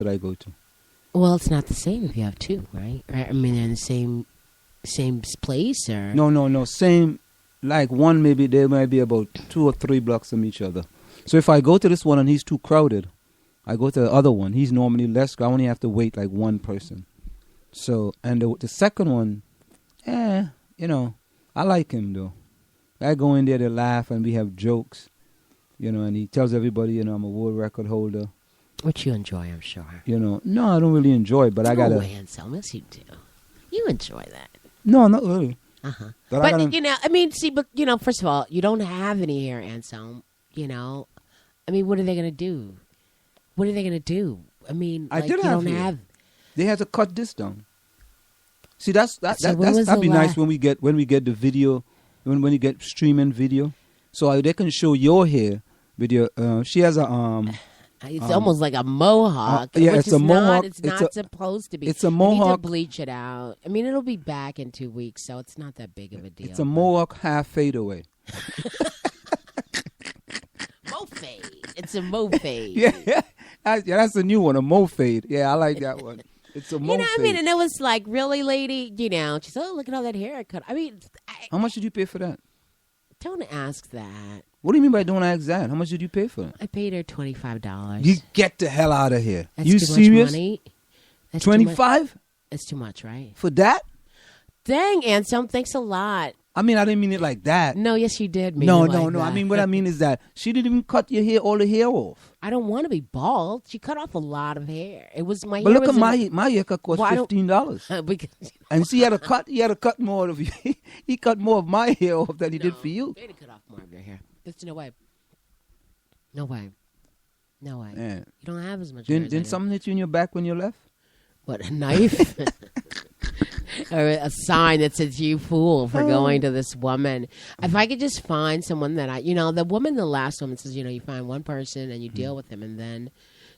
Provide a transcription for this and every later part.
would I go to? Well, it's not the same if you have two, right? I mean, they're in the same place, or No. Same, like one maybe they might be about 2 or 3 blocks from each other. So if I go to this one and he's too crowded, I go to the other one. He's normally less. I only have to wait like one person. So, and the second one, I like him though. I go in there to laugh and we have jokes, and he tells everybody, I'm a world record holder. Which you enjoy, I'm sure. No, I don't really enjoy it, but I gotta. No way, Anselm. Yes, you do. You enjoy that. No, not really. Uh-huh. But first of all, you don't have any hair, Anselm. I mean, what are they going to do? What are they going to do? I mean, I like, did you have don't hair. have. They had to cut this down. See, that'd be the nice when we get the video, when you get streaming video, so they can show your hair video. She has a It's almost like a mohawk. Yeah, which it's a mohawk. It's not supposed to be. It's a You need mohawk. to bleach it out. I mean, it'll be back in 2 weeks, so it's not that big of a deal. It's a mohawk half fade away. Mo fade. It's a mo fade. Yeah, that's a new one, a mo fade. Yeah, I like that one. It's a mo fade. I mean, and it was like, really, lady? She said, oh, look at all that haircut. I mean, How much did you pay for that? don't ask that. What do you mean by don't ask that? How much did you pay for it? I paid her $25. You get the hell out of here. That's You too serious? much money. That's too much. 25 It's too much, right? for that? Dang, Anselm, thanks a lot. I mean, I didn't mean it like that. No, yes, you did. No. I mean, what I mean is that she didn't even cut your hair, all the hair off. I don't want to be bald. She cut off a lot of hair. It was my But hair. look at my haircut cost $15. Because, And see, he had to cut more of you. He cut more of my hair off than he did for you. They had to cut off more of your hair. There's no way. No way. No way. Yeah. You don't have as much hair. Didn't something hit you in your back when you left? What, a knife? Or a sign that says, you fool, for going to this woman. If I could just find someone that the last woman says, you find one person and you deal with them and then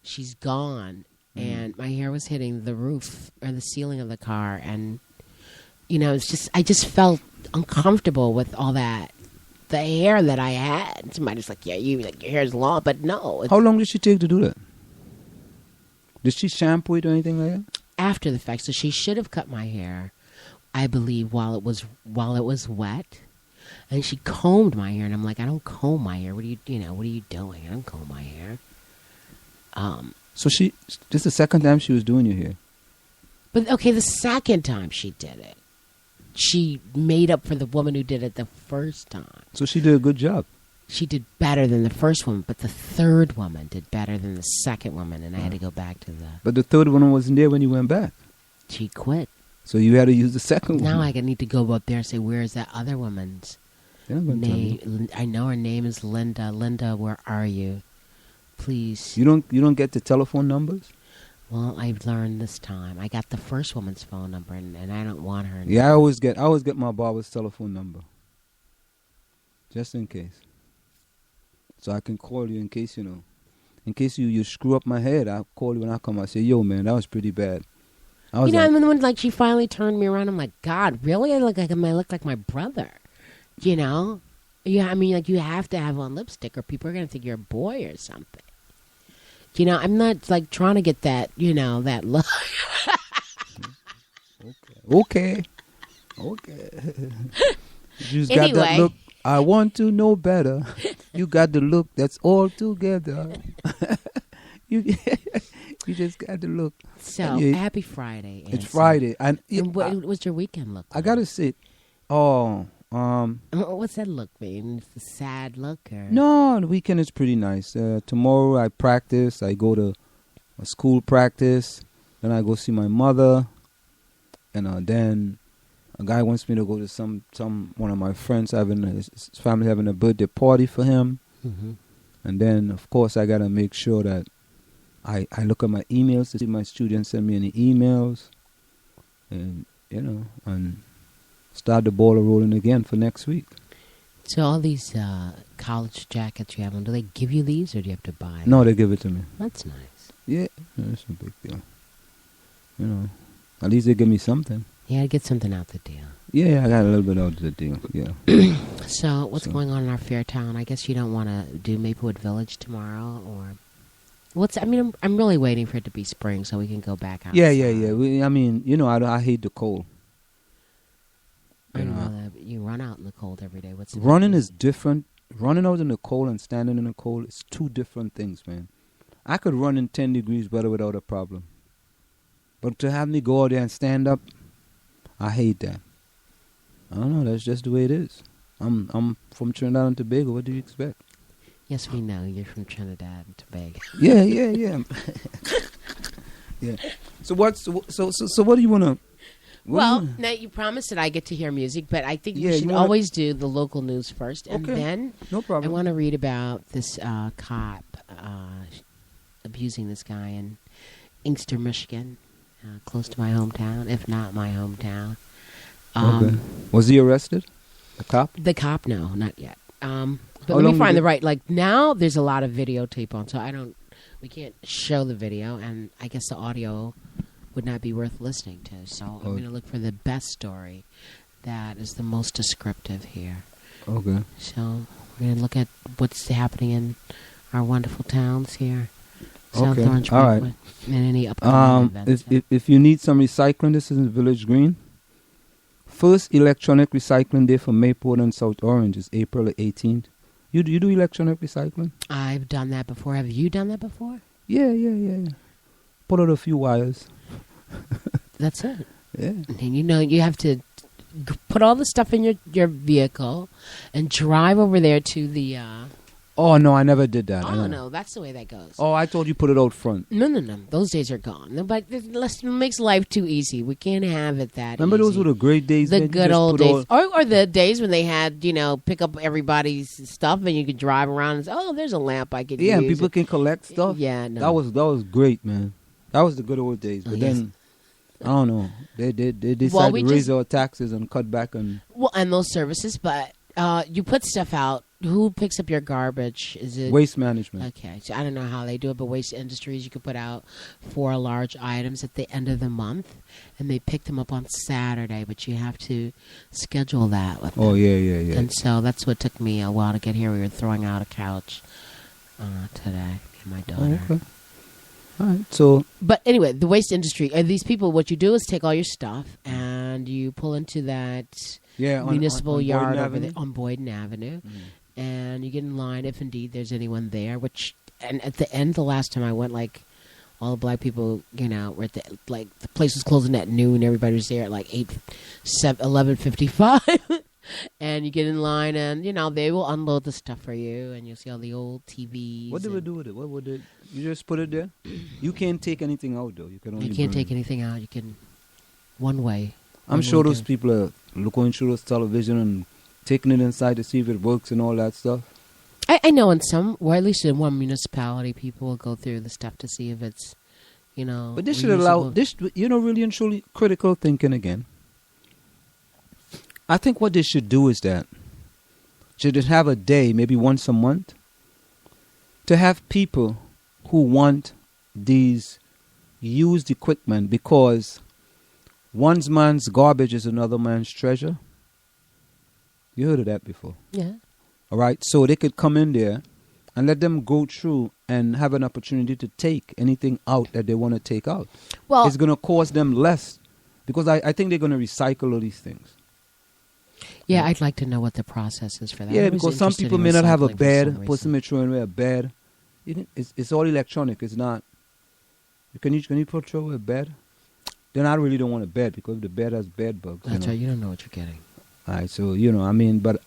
she's gone. And my hair was hitting the roof or the ceiling of the car. And, I just felt uncomfortable with all that. The hair that I had. Somebody's like, yeah, your hair's long, but no. How long did she take to do that? Did she shampoo it or anything like that? After the fact, so she should have cut my hair, I believe, while it was wet, and she combed my hair, and I'm like, I don't comb my hair. What are you doing? I don't comb my hair. So this is the second time she was doing your hair. But okay, the second time she did it, she made up for the woman who did it the first time. So she did a good job. She did better than the first woman, but the third woman did better than the second woman, and I had to go back to But the third one wasn't there when you went back. She quit. So you had to use the second one. Now I need to go up there and say, where is that other woman's name? I know her name is Linda. Linda, where are you? Please. You don't get the telephone numbers? Well, I've learned this time. I got the first woman's phone number, and I don't want her. Yeah, I always get my barber's telephone number, just in case. So I can call you in case you screw up my head. I'll call you when I come. I say, yo, man, that was pretty bad. And then when she finally turned me around, I'm like, God, really? I look like my brother. Yeah, I mean, you have to have on lipstick, or people are gonna think you're a boy or something. I'm not trying to get that, that look. Okay. You just got that look. I want to know better. You got the look that's all together. You just got the look. So, happy Friday. It's Friday. And what was your weekend look like? I got to say, what's that look mean? It's a sad look? Or? No, the weekend is pretty nice. Tomorrow I practice. I go to a school practice. Then I go see my mother. And then a guy wants me to go to one of my friends his family having a birthday party for him. Mm-hmm. And then, of course, I got to make sure that I look at my emails to see my students send me any emails. And, and start the ball rolling again for next week. So all these college jackets you have on, do they give you these or do you have to buy them? No, they give it to me. That's nice. Yeah, it's a big deal. At least they give me something. Yeah, get something out the deal. Yeah, I got a little bit out of the deal, yeah. So what's going on in our fair town? I guess you don't want to do Maplewood Village tomorrow, or... I'm really waiting for it to be spring so we can go back outside. Yeah. I hate the cold. I know that you run out in the cold every day. What's the running is different. Running out in the cold and standing in the cold is two different things, man. I could run in 10 degrees weather without a problem. But to have me go out there and stand up, I hate that. I don't know. That's just the way it is. I'm from Trinidad and Tobago. What do you expect? Yes, we know. You're from Trinidad and Tobago. Yeah. Yeah. So what do you want to... Well, now you promised that I get to hear music, but I think you should always do the local news first. And then no problem. I want to read about this cop abusing this guy in Inkster, Michigan, close to my hometown, if not my hometown. Okay. Was he arrested? The cop? The cop, no, not yet. But let me find the right... Like, now there's a lot of videotape on, so we can't show the video, and I guess the audio would not be worth listening to. So I'm going to look for the best story that is the most descriptive here. Okay. So we're going to look at what's happening in our wonderful towns here. South Orange, all right. And any upcoming events. If you need some recycling, this is in Village Green. First electronic recycling day for Mayport and South Orange is April the 18th. You do electronic recycling? I've done that before. Have you done that before? Yeah. Put out a few wires. That's it. Yeah. And you have to put all the stuff in your vehicle and drive over there to the... Oh, no, I never did that. Oh, no, that's the way that goes. Oh, I thought you put it out front. No. Those days are gone. But it makes life too easy. We can't have it that Remember easy. those were the great days? The good old days. Or the days when they had, pick up everybody's stuff and you could drive around and say, oh, there's a lamp I could use. Yeah, and people can collect stuff. Yeah, no. That was great, man. That was the good old days. But then, I don't know. They decided to raise our taxes and cut back on... Well, and those services, but you put stuff out. Who picks up your garbage? Is it Waste Management? Okay, so I don't know how they do it, but Waste Industries, you could put out 4 large items at the end of the month, and they pick them up on Saturday, but you have to schedule that with them. Oh, yeah. And so that's what took me a while to get here. We were throwing out a couch today, and my daughter. Oh, okay. All right, so... But anyway, the Waste Industry, these people, what you do is take all your stuff, and you pull into that municipal yard over there on Boyden Avenue. Mm. And you get in line if indeed there's anyone there. And at the end, the last time I went, all the black people, were at the place was closing at noon. Everybody was there at 11:55. And you get in line, and they will unload the stuff for you, and you'll see all the old TVs. What did we do with it? What would it? You just put it there. You can't take anything out though. You can't take anything out. You can one way. I'm sure those people are going through those television and taking it inside to see if it works and all that stuff. I know in some, or at least in one municipality, people will go through the stuff to see if it's, But this should allow this, really and truly critical thinking again. I think what they should do is that should it have a day, maybe once a month, to have people who want these used equipment because one man's garbage is another man's treasure. You heard of that before? Yeah. All right. So they could come in there and let them go through and have an opportunity to take anything out that they want to take out. Well, it's going to cost them less because I think they're going to recycle all these things. Yeah, I'd like to know what the process is for that. Yeah, because some people may not have a bed. Person may throw away a bed. It's all electronic. It's not. Can you throw away a bed? Then I really don't want a bed because the bed has bed bugs. That's right. You don't know what you're getting. All right, so, but,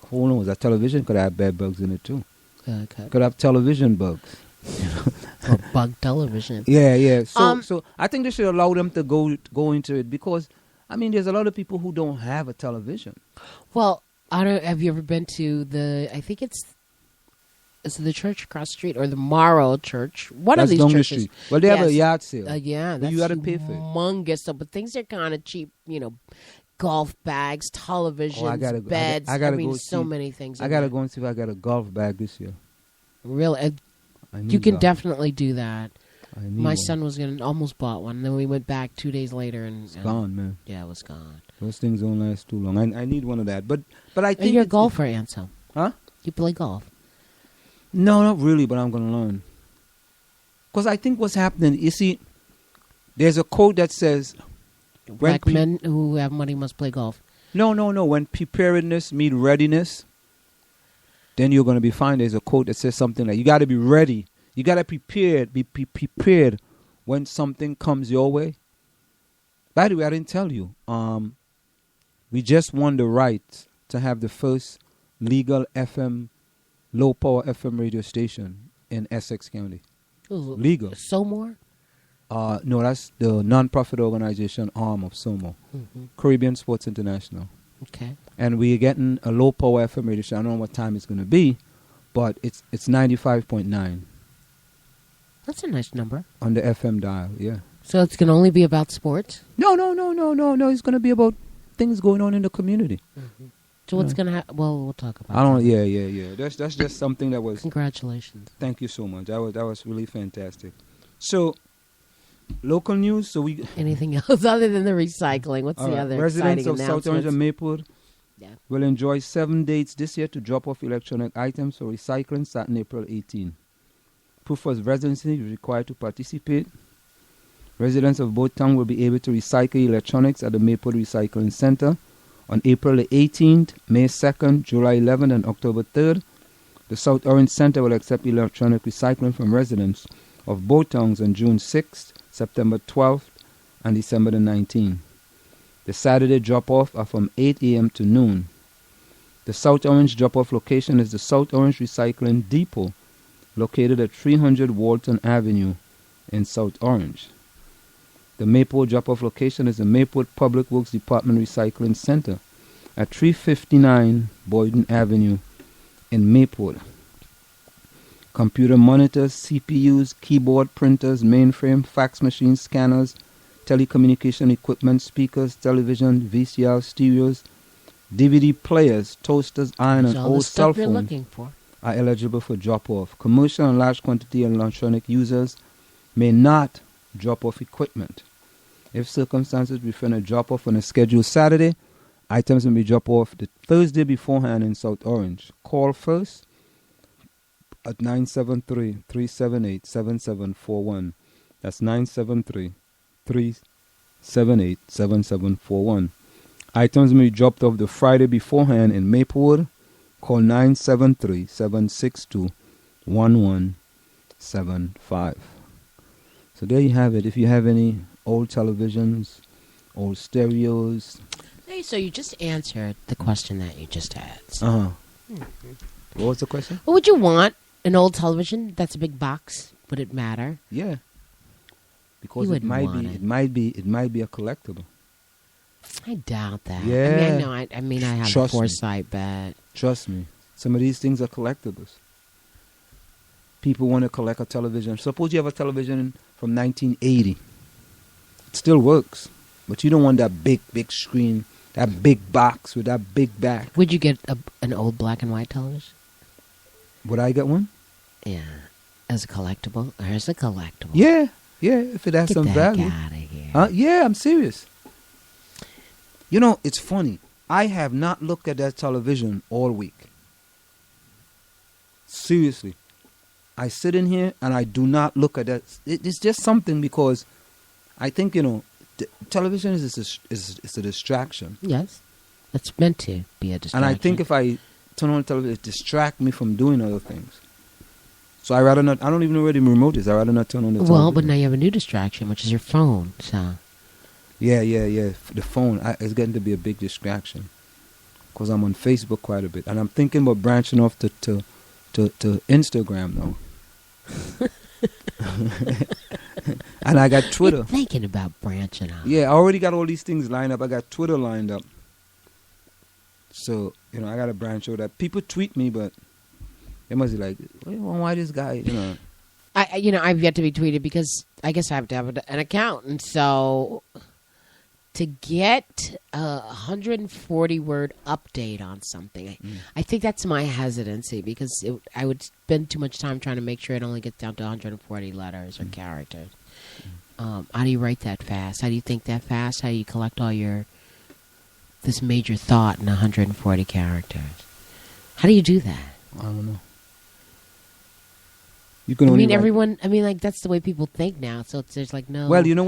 who knows? That television could have bed bugs in it, too. Okay. Could have television bugs. Or bug television. Yeah. So I think they should allow them to go into it because, there's a lot of people who don't have a television. Well, have you ever been to I think it's the church across the street or the Morrow Church? One of these churches. Street. Well, they have a yard sale. Yeah, that's you got to pay for it. Humongous stuff, but things are kind of cheap, golf bags, televisions, beds. I gotta go so many things. I gotta go and see if I got a golf bag this year. Really? You can definitely do that. My son was almost bought one. And then we went back 2 days later, and it's gone, man. Yeah, it was gone. Those things don't last too long. I need one of that, but I think you're a golfer, Ansel. Huh? You play golf? No, not really, but I'm gonna learn. Because I think what's happening, you see, there's a quote that says, Black men who have money must play golf. no. When preparedness meet readiness, then you're going to be fine. There's a quote that says something like, you got to be ready. You got to be prepared when something comes your way. By the way, I didn't tell you. We just won the right to have the first legal FM, low power FM radio station in Essex County. Ooh, Legal. Somore? No, that's the non-profit organization arm of SOMO, Caribbean Sports International. Okay. And we're getting a low power FM radio station. I don't know what time it's going to be, but it's 95.9 That's a nice number. on the FM dial, yeah. So it's going to only be about sports? No. It's going to be about things going on in the community. So what's going to happen? Well, we'll talk about I don't. that. Yeah. That's just something that was. Congratulations. Thank you so much. That was really fantastic. So, local news. So we. Anything else other than the recycling? What's the other residents exciting of South Orange announcements? and Maplewood Yeah. will enjoy 7 dates this year to drop off electronic items for recycling starting April 18. Proof of residency is required to participate. Residents of both towns will be able to recycle electronics at the Maplewood Recycling Center on April the 18th, May 2nd, July 11th, and October 3rd. The South Orange Center will accept electronic recycling from residents of both towns on June 6th, September 12th, and December the 19th. The Saturday drop-off are from 8 a.m. to noon. The South Orange drop-off location is the South Orange Recycling Depot, located at 300 Walton Avenue in South Orange. The Maplewood drop-off location is the Maplewood Public Works Department Recycling Center at 359 Boyden Avenue in Maplewood. Computer monitors, CPUs, keyboard printers, mainframe, fax machines, scanners, telecommunication equipment, speakers, television, VCR, stereos, DVD players, toasters, iron, and all the old stuff cell you're phones looking for. are eligible for drop-off. Commercial and large quantity electronic users may not drop off equipment. If circumstances prefer a drop-off on a scheduled Saturday, items may be dropped off the Thursday beforehand in South Orange. Call first at 973-378-7741. That's 973-378-7741. Items may be dropped off the Friday beforehand in Maplewood. Call 973-762-1175. So there you have it. If you have any old televisions, old stereos. Hey, so you just answered the question that you just had. Uh-huh. What was the question? What would you want? An old television that's a big box? Would it matter? Yeah. Because You it wouldn't might want be it. it might be a collectible. I doubt that. Yeah. I mean, I have Trust me. foresight, but Trust me. Some of these things are collectibles. People want to collect a television. Suppose you have a television from 1980. It still works. But you don't want that big screen, that big box with that big back. would you get an old black and white television? Would I get one? Yeah. As a collectible? Or as a collectible? Yeah. If it has Get some the value. heck out of here. Yeah, I'm serious. You know, it's funny. I have not looked at that television all week. Seriously. I sit in here and I do not look at that. It's just something because I think, television is a distraction. Yes. It's meant to be a distraction. And I think if I turn on the television, it distracts me from doing other things. So I rather not. I don't even know where the remote is. I rather not turn on the television. Well, but now you have a new distraction, which is your phone. So Yeah. The phone is getting to be a big distraction because I'm on Facebook quite a bit, and I'm thinking about branching off to Instagram now. And I got Twitter. You're thinking about branching out. Yeah, I already got all these things lined up. I got Twitter lined up. So, I got to branch over that. People tweet me, but they must be like, why this guy, I've yet to be tweeted because I guess I have to have an account. And so to get a 140-word update on something, I think that's my hesitancy because I would spend too much time trying to make sure it only gets down to 140 letters or characters. How do you write that fast? How do you think that fast? How do you collect all this major thought in 140 characters? How do you do that? I don't know. You can I only mean, write. everyone. I mean, like that's the way people think now. So there's like no. Well, you know